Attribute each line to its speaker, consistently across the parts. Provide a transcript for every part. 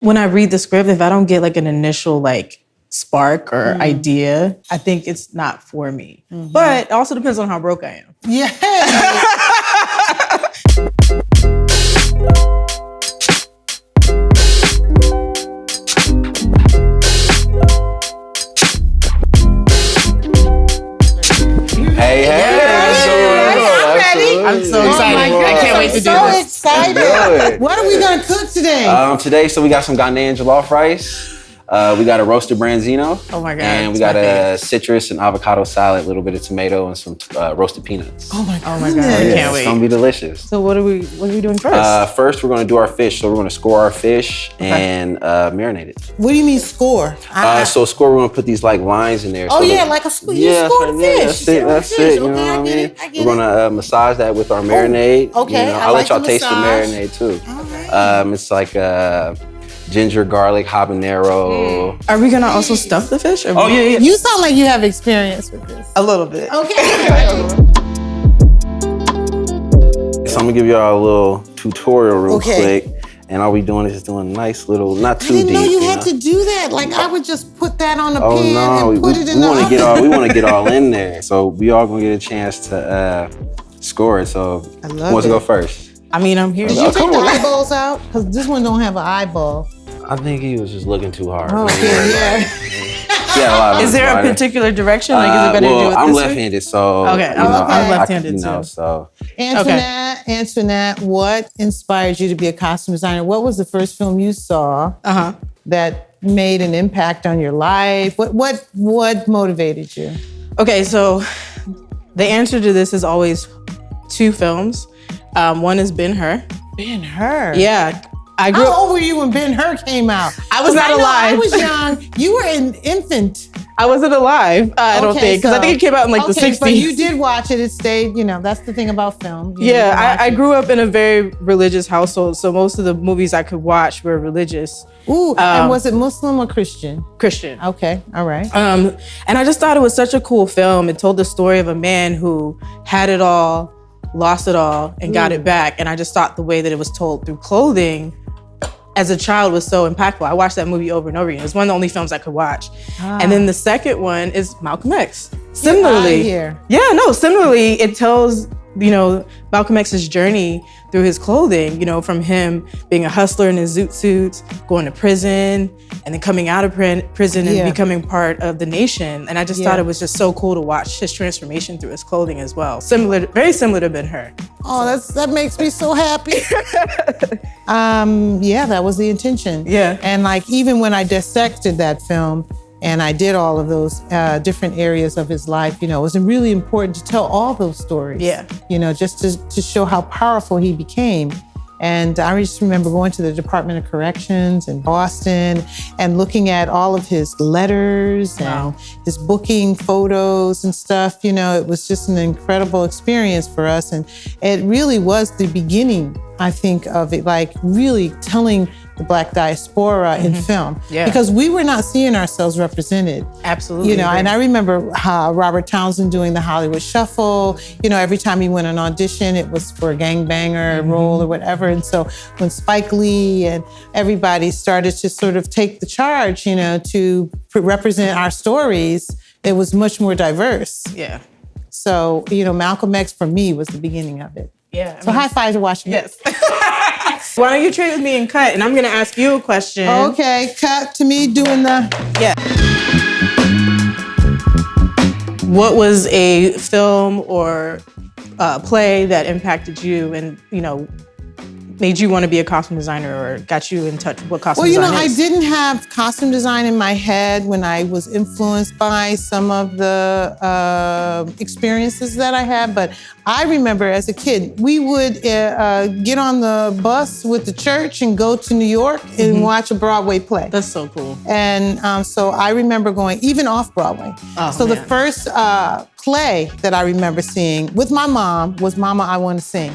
Speaker 1: when I read the script, if I don't get like an initial like spark or idea, I think it's not for me. But it also depends on how broke I am.
Speaker 2: Yeah.
Speaker 1: I'm so excited. I can't wait to do this.
Speaker 2: So excited. What are we gonna cook today?
Speaker 3: Today, so we got some Ghanaian jollof rice. We got a roasted branzino.
Speaker 1: Oh my God.
Speaker 3: And we got a citrus and avocado salad, a little bit of tomato and some roasted peanuts.
Speaker 2: Oh my God.
Speaker 1: I can't wait.
Speaker 3: It's gonna be delicious.
Speaker 1: So what are we doing first?
Speaker 3: First, we're gonna do our fish. So we're gonna score our fish and marinate it.
Speaker 2: What do you mean score?
Speaker 3: So score, we're gonna put these like lines in there.
Speaker 2: Oh
Speaker 3: so
Speaker 2: yeah, like a score. You score the fish.
Speaker 3: That's it. You know what I mean? We're gonna massage that with our marinade.
Speaker 2: Okay.
Speaker 3: You know, I'll let y'all taste the marinade too.
Speaker 2: All right.
Speaker 3: It's like ginger, garlic, habanero.
Speaker 1: Are we gonna also stuff the fish? Or
Speaker 3: yeah.
Speaker 2: You sound like you have experience with this.
Speaker 1: A little bit.
Speaker 2: Okay.
Speaker 3: So I'm gonna give y'all a little tutorial real quick. And all we doing is just doing a nice little, not too deep.
Speaker 2: I didn't know you had to do that. Like I would just put that on a pan and put it in the oven.
Speaker 3: We want to get all in there. So we all gonna get a chance to score it. So who wants to go first?
Speaker 1: I mean, I'm here.
Speaker 2: Did you take the eyeballs out? Because this one don't have an eyeball.
Speaker 3: I think he was just looking too hard.
Speaker 2: Okay, yeah.
Speaker 1: Is there a particular direction? Like, is it better to do it this
Speaker 3: I'm
Speaker 1: way?
Speaker 3: left-handed, so
Speaker 1: okay. I'm left-handed too.
Speaker 3: So
Speaker 2: Antoinette, what inspired you to be a costume designer? What was the first film you saw that made an impact on your life? What motivated you?
Speaker 1: Okay, so the answer to this is always two films. One is Ben-Hur.
Speaker 2: Ben-Hur?
Speaker 1: Yeah.
Speaker 2: How old were you when Ben-Hur came out?
Speaker 1: I was not alive.
Speaker 2: I was young. You were an infant.
Speaker 1: I wasn't alive, I don't think, because I think it came out in like the 60s.
Speaker 2: But you did watch it. It stayed, that's the thing about film.
Speaker 1: I grew up in a very religious household, so most of the movies I could watch were religious.
Speaker 2: Ooh, and was it Muslim or Christian?
Speaker 1: Christian.
Speaker 2: Okay, all right.
Speaker 1: And I just thought it was such a cool film. It told the story of a man who had it all, lost it all, and got it back. And I just thought the way that it was told through clothing as a child was so impactful. I watched that movie over and over again. It was one of the only films I could watch. And then the second one is Malcolm X. Similarly, similarly, it tells, Malcolm X's journey through his clothing, from him being a hustler in his zoot suits, going to prison, and then coming out of prison and becoming part of the nation. And I just thought it was just so cool to watch his transformation through his clothing as well. Very similar to Ben-Hur.
Speaker 2: Oh, that makes me so happy. That was the intention.
Speaker 1: Yeah.
Speaker 2: And like, even when I dissected that film, and I did all of those different areas of his life, it was really important to tell all those stories.
Speaker 1: Yeah.
Speaker 2: Just to show how powerful he became. And I just remember going to the Department of Corrections in Boston and looking at all of his letters and his booking photos and stuff. It was just an incredible experience for us. And it really was the beginning, I think, of it, like really telling the Black diaspora in film. Yeah. Because we were not seeing ourselves represented.
Speaker 1: Absolutely.
Speaker 2: And I remember how Robert Townsend doing the Hollywood Shuffle. Every time he went on audition, it was for a gangbanger role or whatever. And so when Spike Lee and everybody started to sort of take the charge, to represent our stories, it was much more diverse.
Speaker 1: Yeah.
Speaker 2: So, Malcolm X for me was the beginning of it.
Speaker 1: Yeah.
Speaker 2: So high five to Washington.
Speaker 1: Yes. Why don't you trade with me and cut? And I'm going to ask you a question.
Speaker 2: Okay, cut to me doing the...
Speaker 1: Yeah. What was a film or play that impacted you and, made you want to be a costume designer or got you in touch with what costume design is?
Speaker 2: I didn't have costume design in my head when I was influenced by some of the experiences that I had, but I remember as a kid, we would get on the bus with the church and go to New York and watch a Broadway play.
Speaker 1: That's so cool.
Speaker 2: And so I remember going even off Broadway. The first play that I remember seeing with my mom was Mama, I Want to Sing.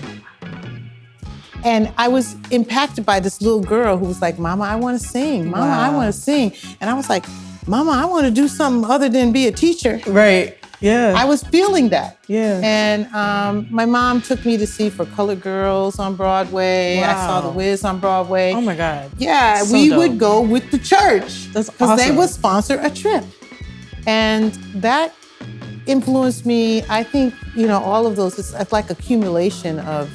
Speaker 2: And I was impacted by this little girl who was like, Mama, I want to sing. Mama, I want to sing. And I was like, Mama, I want to do something other than be a teacher.
Speaker 1: Right. Yeah.
Speaker 2: I was feeling that.
Speaker 1: Yeah.
Speaker 2: And my mom took me to see For Colored Girls on Broadway.
Speaker 1: Wow.
Speaker 2: I saw The Wiz on Broadway.
Speaker 1: Oh my God.
Speaker 2: Yeah,
Speaker 1: So
Speaker 2: we
Speaker 1: dope.
Speaker 2: would go with the church.
Speaker 1: That's
Speaker 2: because they
Speaker 1: awesome.
Speaker 2: would sponsor a trip. And that influenced me. I think, all of those, it's like accumulation of,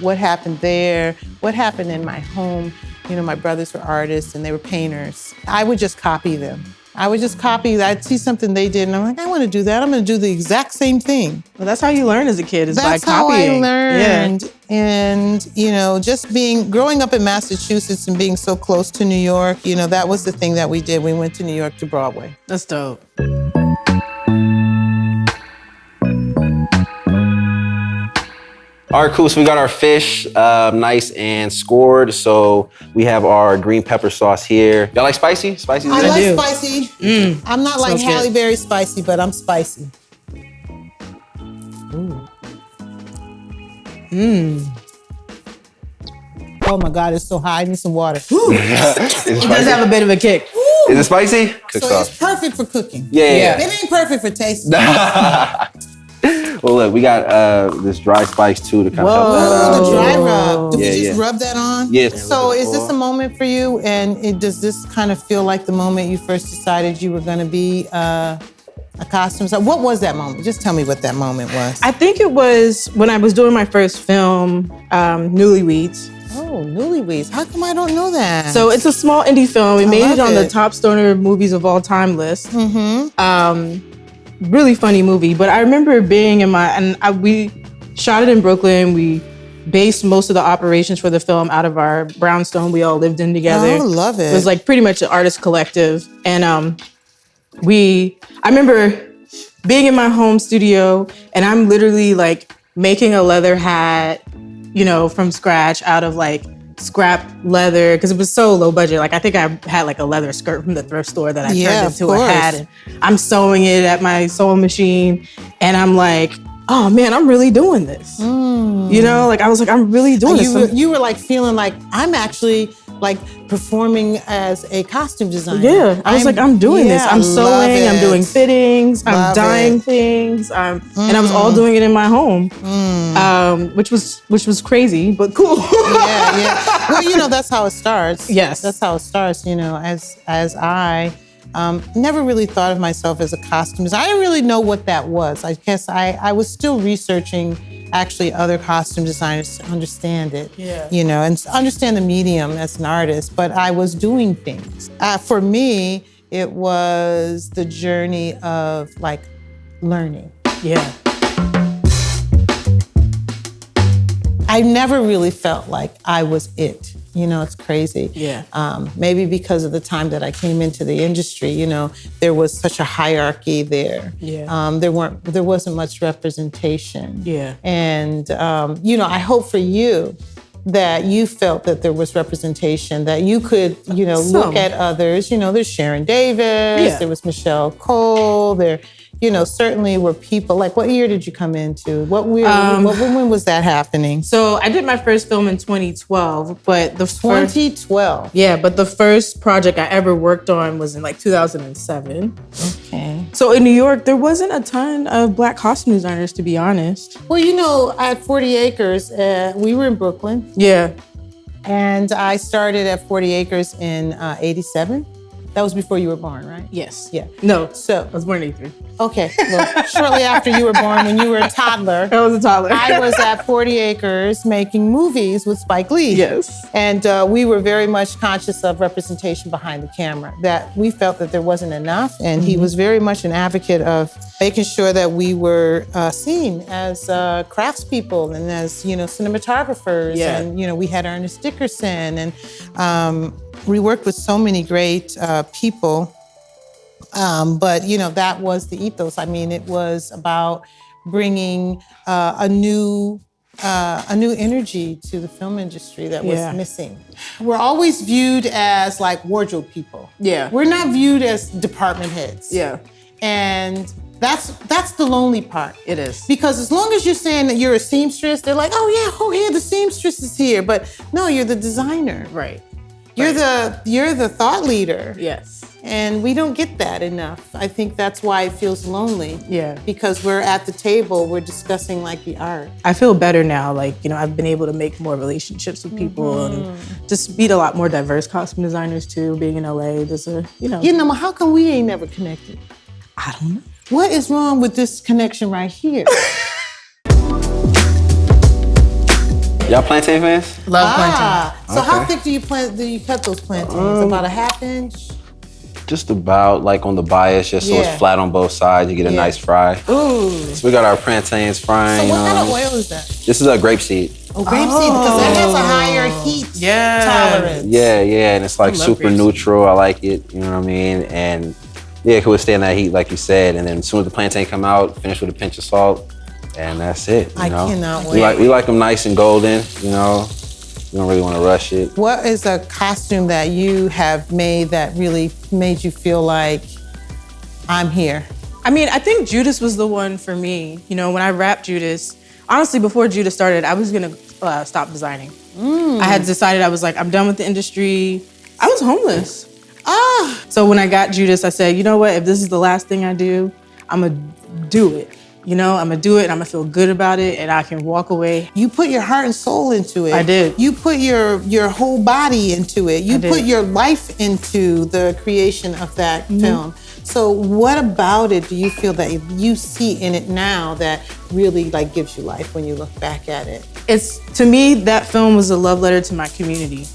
Speaker 2: what happened there, what happened in my home. My brothers were artists and they were painters. I would just copy them. I'd see something they did and I'm like, I want to do that. I'm going to do the exact same thing.
Speaker 1: Well, that's how you learn as a kid, is by
Speaker 2: That's how
Speaker 1: copying.
Speaker 2: I learned.
Speaker 1: Yeah.
Speaker 2: And, just growing up in Massachusetts and being so close to New York, that was the thing that we did. We went to New York to Broadway.
Speaker 1: That's dope.
Speaker 3: All right, cool. So we got our fish nice and scored. So we have our green pepper sauce here. Y'all like spicy? Spicy?
Speaker 2: I like
Speaker 1: do.
Speaker 2: spicy. I'm not like
Speaker 1: Smells
Speaker 2: Halle
Speaker 1: good.
Speaker 2: Berry spicy, but I'm spicy. Oh my God, it's so hot. I need some water.
Speaker 1: It does have a bit of a kick.
Speaker 3: Is it spicy? Cook
Speaker 2: So
Speaker 3: sauce.
Speaker 2: it's perfect for cooking.
Speaker 3: Yeah.
Speaker 2: It ain't perfect for tasting.
Speaker 3: Well, look, we got this dry spice too to kind of help that
Speaker 2: Oh,
Speaker 3: out.
Speaker 2: the dry rub. Did
Speaker 3: Yeah,
Speaker 2: we just
Speaker 3: yeah.
Speaker 2: rub that on?
Speaker 3: Yes.
Speaker 2: So is this a moment for you? And does this kind of feel like the moment you first decided you were going to be a costume designer? What was that moment? Just tell me what that moment was.
Speaker 1: I think it was when I was doing my first film, Newlyweds.
Speaker 2: Oh, Newlyweds. How come I don't know that?
Speaker 1: So it's a small indie film. We made it
Speaker 2: love
Speaker 1: on the
Speaker 2: it.
Speaker 1: top stoner movies of all time list. Really funny movie. But I remember being in we shot it in Brooklyn. We based most of the operations for the film out of our brownstone we all lived in together.
Speaker 2: Oh, love it.
Speaker 1: It was like pretty much an artist collective. And I remember being in my home studio and I'm literally like making a leather hat, from scratch out of like scrap leather, because it was so low budget. Like I think I had like a leather skirt from the thrift store that I turned into a hat, and I'm sewing it at my sewing machine, and I'm like, oh man, I'm really doing this. Like I was like, I'm really doing this.
Speaker 2: You were like feeling like I'm actually like performing as a costume designer.
Speaker 1: Yeah, I was like, I'm doing this. I'm sewing, I'm doing fittings, I'm
Speaker 2: Love
Speaker 1: dyeing
Speaker 2: it.
Speaker 1: things, and I was all doing it in my home, which was crazy, but cool.
Speaker 2: Yeah. Well, that's how it starts.
Speaker 1: Yes.
Speaker 2: That's how it starts, as I never really thought of myself as a costume designer. I didn't really know what that was. I guess I was still researching actually other costume designers to understand it, and to understand the medium as an artist, but I was doing things. For me, it was the journey of like learning.
Speaker 1: Yeah.
Speaker 2: I never really felt like I was it. It's crazy.
Speaker 1: Yeah.
Speaker 2: Maybe because of the time that I came into the industry, there was such a hierarchy there.
Speaker 1: Yeah.
Speaker 2: There wasn't much representation.
Speaker 1: Yeah.
Speaker 2: And I hope for you that you felt that there was representation, that you could, look at others. There's Sharon Davis, there was Michelle Cole, there, certainly were people. Like, what year did you come into? When was that happening?
Speaker 1: So I did my first film in 2012, but the
Speaker 2: 2012.
Speaker 1: But the first project I ever worked on was in like 2007.
Speaker 2: Okay.
Speaker 1: So in New York, there wasn't a ton of Black costume designers, to be honest.
Speaker 2: Well, at 40 Acres, we were in Brooklyn.
Speaker 1: Yeah.
Speaker 2: And I started at 40 Acres in 87. That was before you were born, right?
Speaker 1: Yes.
Speaker 2: Yeah.
Speaker 1: No.
Speaker 2: So,
Speaker 1: I was born in 83.
Speaker 2: okay. Well, shortly after you were born, when you were a toddler,
Speaker 1: I was a toddler.
Speaker 2: I was at 40 Acres making movies with Spike Lee.
Speaker 1: Yes.
Speaker 2: And we were very much conscious of representation behind the camera, that we felt that there wasn't enough. And he was very much an advocate of making sure that we were seen as craftspeople and as, cinematographers.
Speaker 1: Yeah.
Speaker 2: And, we had Ernest Dickerson and we worked with so many great people. But, that was the ethos. I mean, it was about bringing a new energy to the film industry that was missing. We're always viewed as like wardrobe people.
Speaker 1: Yeah.
Speaker 2: We're not viewed as department heads.
Speaker 1: Yeah.
Speaker 2: And that's the lonely part.
Speaker 1: It is.
Speaker 2: Because as long as you're saying that you're a seamstress, they're like, oh yeah, the seamstress is here. But no, you're the designer.
Speaker 1: Right.
Speaker 2: You're the thought leader.
Speaker 1: Yes.
Speaker 2: And we don't get that enough. I think that's why it feels lonely.
Speaker 1: Yeah.
Speaker 2: Because we're at the table, we're discussing like the art.
Speaker 1: I feel better now. Like, I've been able to make more relationships with people and just meet a lot more diverse costume designers too. Being in LA, there's
Speaker 2: how come we ain't never connected?
Speaker 1: I don't know.
Speaker 2: What is wrong with this connection right here?
Speaker 3: Y'all plantain fans?
Speaker 1: Love plantain.
Speaker 2: So how thick do you cut those plantains? About a half inch?
Speaker 3: Just about like on the bias, just so it's flat on both sides. You get a nice fry.
Speaker 2: Ooh.
Speaker 3: So we got our plantains frying.
Speaker 2: So what kind of oil is that?
Speaker 3: This is a grapeseed.
Speaker 2: Oh, grapeseed, because that has a higher heat tolerance.
Speaker 3: Yeah, and it's like super neutral. I like it, you know what I mean? And yeah, it can withstand that heat, like you said. And then as soon as the plantain come out, finish with a pinch of salt, and that's it.
Speaker 2: I cannot wait.
Speaker 3: We like them nice and golden, We don't really want to rush it.
Speaker 2: What is a costume that you have made that really made you feel like, I'm here?
Speaker 1: I mean, I think Judas was the one for me. When I wrapped Judas, honestly, before Judas started, I was gonna stop designing. I had decided, I was like, I'm done with the industry. I was homeless. So when I got Judas, I said, you know what? If this is the last thing I do, I'm gonna do it. I'm gonna do it and I'm gonna feel good about it and I can walk away.
Speaker 2: You put your heart and soul into it.
Speaker 1: I did.
Speaker 2: You put your whole body into it. You put your life into the creation of that film. So what about it do you feel that you see in it now that really like gives you life when you look back at it?
Speaker 1: To me, that film was a love letter to my community.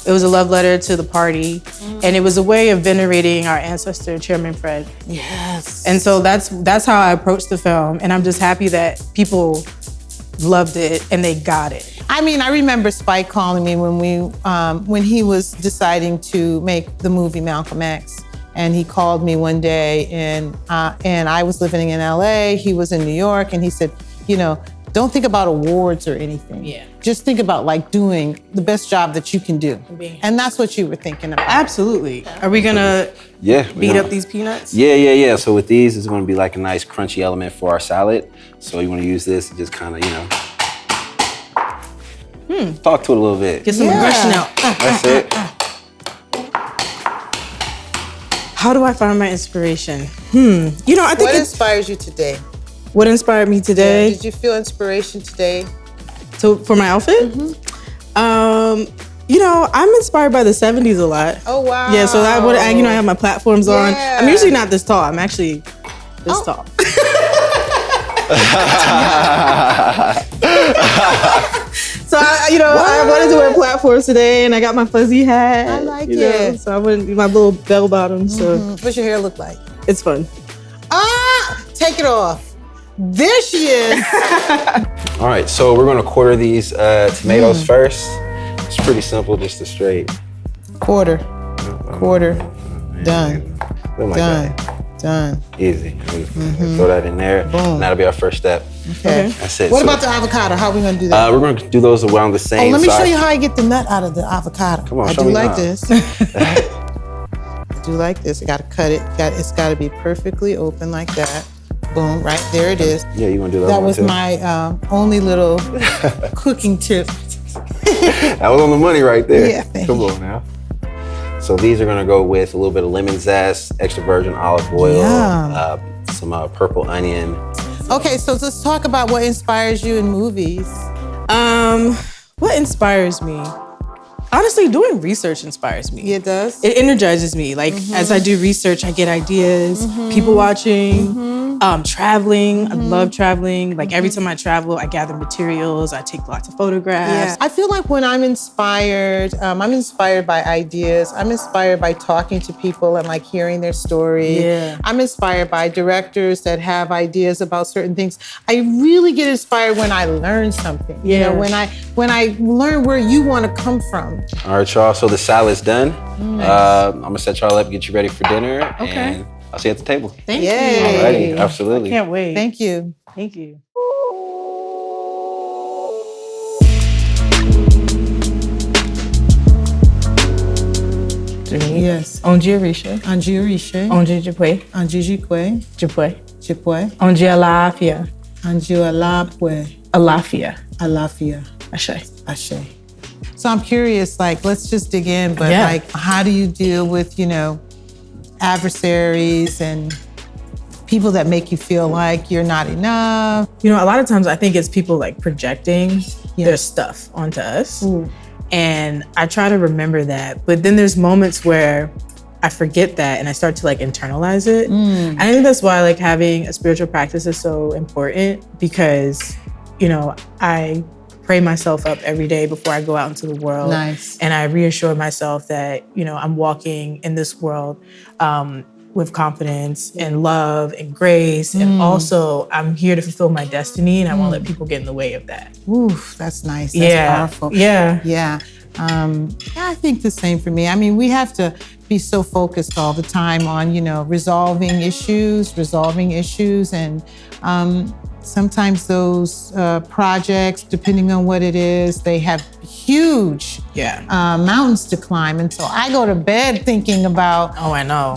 Speaker 1: It was a love letter to the party, and it was a way of venerating our ancestor, Chairman Fred.
Speaker 2: Yes.
Speaker 1: And so that's how I approached the film, and I'm just happy that people loved it and they got it.
Speaker 2: I mean, I remember Spike calling me when he was deciding to make the movie Malcolm X, and he called me one day, and I was living in LA, he was in New York, and he said, don't think about awards or anything. Yeah. Just think about like doing the best job that you can do. And that's what you were thinking about.
Speaker 1: Absolutely. Are we gonna beat up these peanuts?
Speaker 3: Yeah. So with these, it's gonna be like a nice crunchy element for our salad. So you wanna use this and just kind of, talk to it a little bit.
Speaker 1: Get some aggression out.
Speaker 3: That's it.
Speaker 1: How do I find my inspiration? I think
Speaker 2: what inspires you today?
Speaker 1: What inspired me today?
Speaker 2: Yeah, did you feel inspiration today?
Speaker 1: For my outfit? I'm inspired by the 70s a lot.
Speaker 2: Oh, wow.
Speaker 1: Yeah, so I have my platforms on. I'm usually not this tall. I'm actually this tall. So I wanted to wear platforms today, and I got my fuzzy hat.
Speaker 2: I like it.
Speaker 1: So I went my little bell bottoms. So
Speaker 2: what's your hair look like?
Speaker 1: It's fun.
Speaker 2: Take it off. There she is.
Speaker 3: All right, so we're gonna quarter these tomatoes first. It's pretty simple, just a straight.
Speaker 2: Quarter. Done.
Speaker 3: Like
Speaker 2: Done.
Speaker 3: that.
Speaker 2: Done.
Speaker 3: Easy. Throw that in there.
Speaker 2: Boom.
Speaker 3: And that'll be our first step.
Speaker 2: Okay.
Speaker 3: That's it.
Speaker 2: What about the avocado? How are we gonna do that?
Speaker 3: We're gonna do those around the same
Speaker 2: let me
Speaker 3: size.
Speaker 2: show you how I get the nut out of the avocado.
Speaker 3: Come on,
Speaker 2: I
Speaker 3: show
Speaker 2: do
Speaker 3: me
Speaker 2: like
Speaker 3: how.
Speaker 2: this. I do like this. I gotta cut it. It's gotta be perfectly open like that. Boom, right there it is.
Speaker 3: Yeah, you wanna do that
Speaker 2: That
Speaker 3: one
Speaker 2: was
Speaker 3: too?
Speaker 2: my only little cooking tip.
Speaker 3: That was on the money right there.
Speaker 2: Yeah, thank
Speaker 3: Come
Speaker 2: you.
Speaker 3: on now. So these are gonna go with a little bit of lemon zest, extra virgin olive oil, some purple onion.
Speaker 2: Okay, so let's talk about what inspires you in movies.
Speaker 1: What inspires me? Honestly, doing research inspires me.
Speaker 2: It does?
Speaker 1: It energizes me. Like, as I do research, I get ideas, people watching, traveling. I love traveling. Like, every time I travel, I gather materials, I take lots of photographs.
Speaker 2: I feel like when I'm inspired by ideas. I'm inspired by talking to people and like hearing their story.
Speaker 1: Yeah.
Speaker 2: I'm inspired by directors that have ideas about certain things. I really get inspired when I learn something.
Speaker 1: Yeah.
Speaker 2: When I learn where you want to come from.
Speaker 3: All right, y'all, so the salad's done. I'm gonna set y'all up, get you ready for dinner, and I'll see you at the table.
Speaker 1: Thank
Speaker 2: Yay.
Speaker 1: you.
Speaker 3: Alrighty, absolutely.
Speaker 1: Can't wait.
Speaker 2: Thank you.
Speaker 1: Thank you.
Speaker 2: Yes.
Speaker 1: Onde Orisha.
Speaker 2: Anji Orisha.
Speaker 1: Onde Jipwe.
Speaker 2: Anji Jikwe.
Speaker 1: Jipwe.
Speaker 2: Jipwe.
Speaker 1: Onde Alafia.
Speaker 2: Anji Alapwe.
Speaker 1: Alafia.
Speaker 2: Alafia.
Speaker 1: Ashe.
Speaker 2: Ashe. So I'm curious, like, let's just dig in, but like, how do you deal with, adversaries and people that make you feel like you're not enough?
Speaker 1: A lot of times I think it's people like projecting their stuff onto us. Ooh. And I try to remember that. But then there's moments where I forget that and I start to like internalize it. And I think that's why like having a spiritual practice is so important, because, I pray myself up every day before I go out into the world.
Speaker 2: Nice.
Speaker 1: And I reassure myself that, I'm walking in this world with confidence and love and grace. And also I'm here to fulfill my destiny, and I won't let people get in the way of that.
Speaker 2: Oof, that's nice. That's powerful.
Speaker 1: Yeah.
Speaker 2: I think the same for me. I mean, we have to be so focused all the time on, resolving issues. And sometimes those projects, depending on what it is, they have huge mountains to climb. And so I go to bed thinking about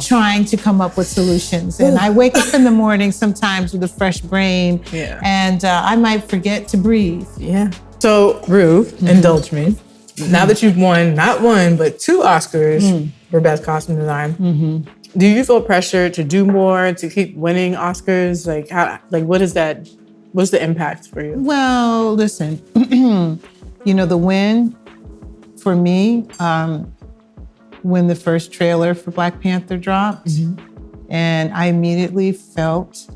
Speaker 2: trying to come up with solutions. And I wake up in the morning sometimes with a fresh brain. Yeah. And I might forget to breathe.
Speaker 1: Yeah. So Ruth, indulge me. Now that you've won, not one, but 2 Oscars for Best Costume Design, do you feel pressure to do more, to keep winning Oscars? Like, what is that? What's the impact for you?
Speaker 2: Well, listen, the win for me, when the first trailer for Black Panther dropped, and I immediately felt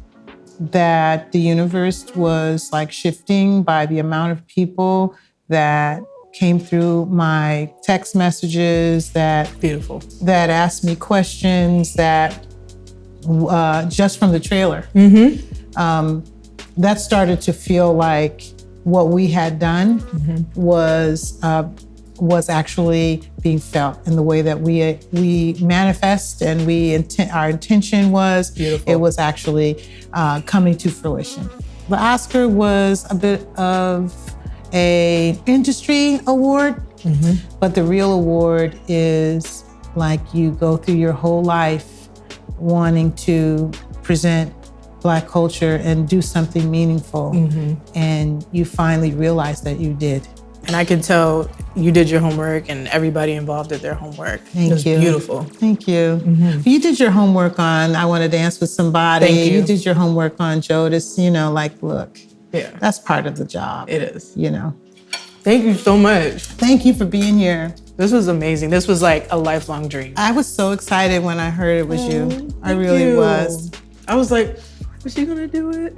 Speaker 2: that the universe was like shifting by the amount of people that came through my text messages, that asked me questions, that just from the trailer, that started to feel like what we had done was actually being felt in the way that we manifest, and our intention was it was actually coming to fruition. The Oscar was a bit of an industry award, but the real award is like you go through your whole life wanting to present Black culture and do something meaningful, and you finally realize that you did.
Speaker 1: And I can tell you did your homework, and everybody involved did their homework.
Speaker 2: Thank you.
Speaker 1: Beautiful.
Speaker 2: Thank you. You did your homework on I Want to Dance with Somebody.
Speaker 1: Thank you.
Speaker 2: You did your homework on Jodis. Look, that's part of the job.
Speaker 1: It is.
Speaker 2: Thank
Speaker 1: you so much.
Speaker 2: Thank you for being here.
Speaker 1: This was amazing. This was like a lifelong dream.
Speaker 2: I was so excited when I heard it was you. I really was.
Speaker 1: I was like, is she gonna do it?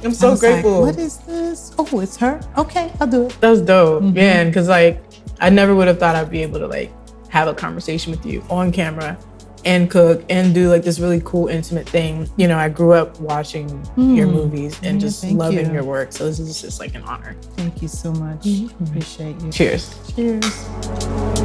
Speaker 1: I'm so grateful.
Speaker 2: Like, what is this? Oh, it's her? Okay, I'll do it.
Speaker 1: That was dope. Man, because like, I never would have thought I'd be able to like have a conversation with you on camera and cook and do like this really cool, intimate thing. I grew up watching your movies and just loving your work. So this is just like an honor.
Speaker 2: Thank you so much. Appreciate you.
Speaker 1: Cheers.
Speaker 2: Cheers.